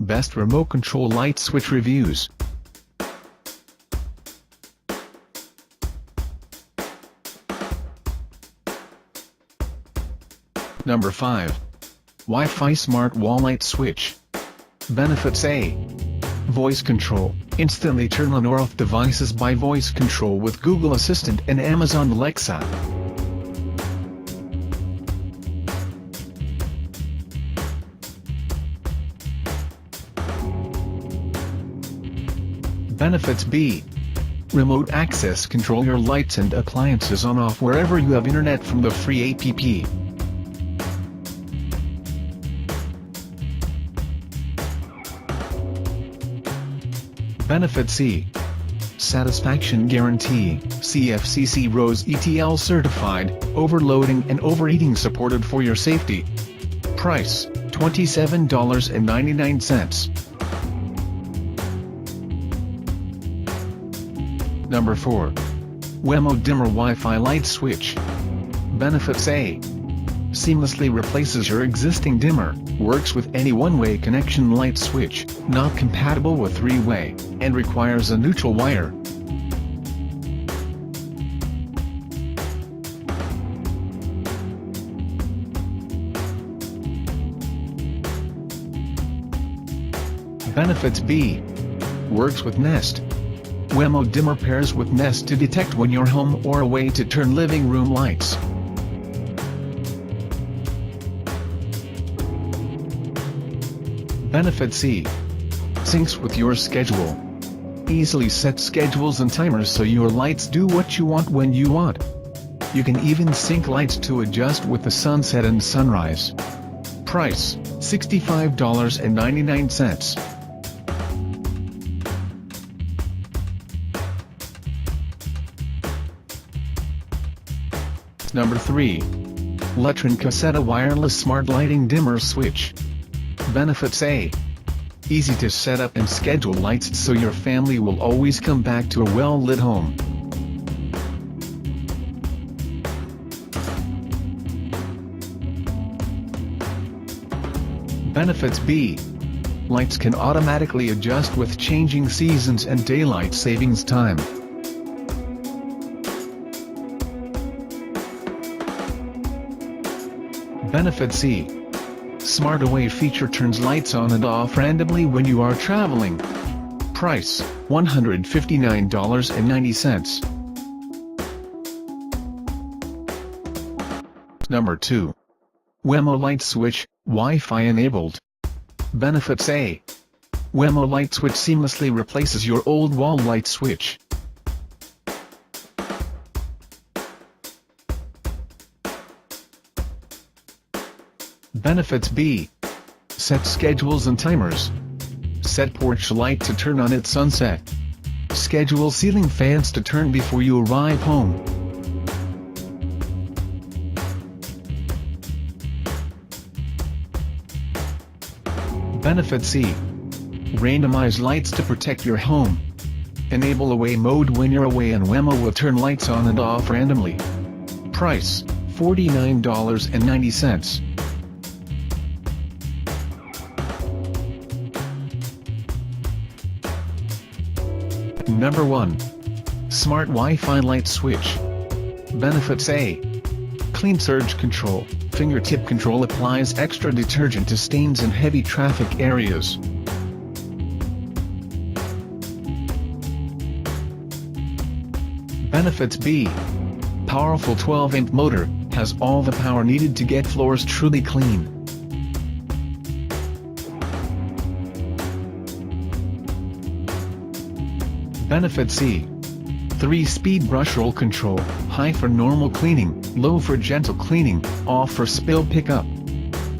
Best remote control light switch reviews. Number 5. Wi-Fi Smart Wall Light Switch. Benefits: A. Voice control. Instantly turn on or off devices by voice control with Google Assistant and Amazon Alexa. Benefits: B. Remote access. Control your lights and appliances on/off wherever you have internet from the free app. Benefit: C. Satisfaction guarantee. CFCC Rose ETL certified, overloading and overheating supported for your safety. Price: $27.99. Number 4. Wemo Dimmer Wi-Fi Light Switch. Benefits: A. Seamlessly replaces your existing dimmer, works with any one-way connection light switch, not compatible with three-way, and requires a neutral wire. Benefits: B. Works with Nest. Wemo Dimmer pairs with Nest to detect when you're home or away to turn living room lights. Benefit: C. Syncs with your schedule. Easily set schedules and timers so your lights do what you want when you want. You can even sync lights to adjust with the sunset and sunrise. Price: $65.99. Number 3. Lutron Caseta Wireless Smart Lighting Dimmer Switch. Benefits: A. Easy to set up and schedule lights so your family will always come back to a well-lit home. Benefits: B. Lights can automatically adjust with changing seasons and daylight savings time. Benefits: C. Smart Away feature turns lights on and off randomly when you are traveling. Price: $159.90. Number 2. Wemo Light Switch, Wi-Fi enabled. Benefits: A. Wemo Light Switch seamlessly replaces your old wall light switch. Benefits: B. Set schedules and timers. Set porch light to turn on at sunset. Schedule ceiling fans to turn before you arrive home. Benefits: C. Randomize lights to protect your home. Enable away mode when you're away and Wemo will turn lights on and off randomly. Price: $49.90. Number 1. Smart Wi-Fi Light Switch. Benefits: A. Clean surge control. Fingertip control applies extra detergent to stains in heavy traffic areas. Benefits: B. Powerful 12-amp motor, has all the power needed to get floors truly clean. Benefits: C. 3-speed brush roll control, high for normal cleaning, low for gentle cleaning, off for spill pickup.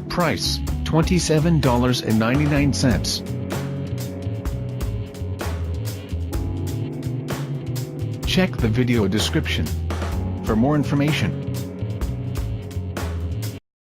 Price: $27.99. Check the video description for more information.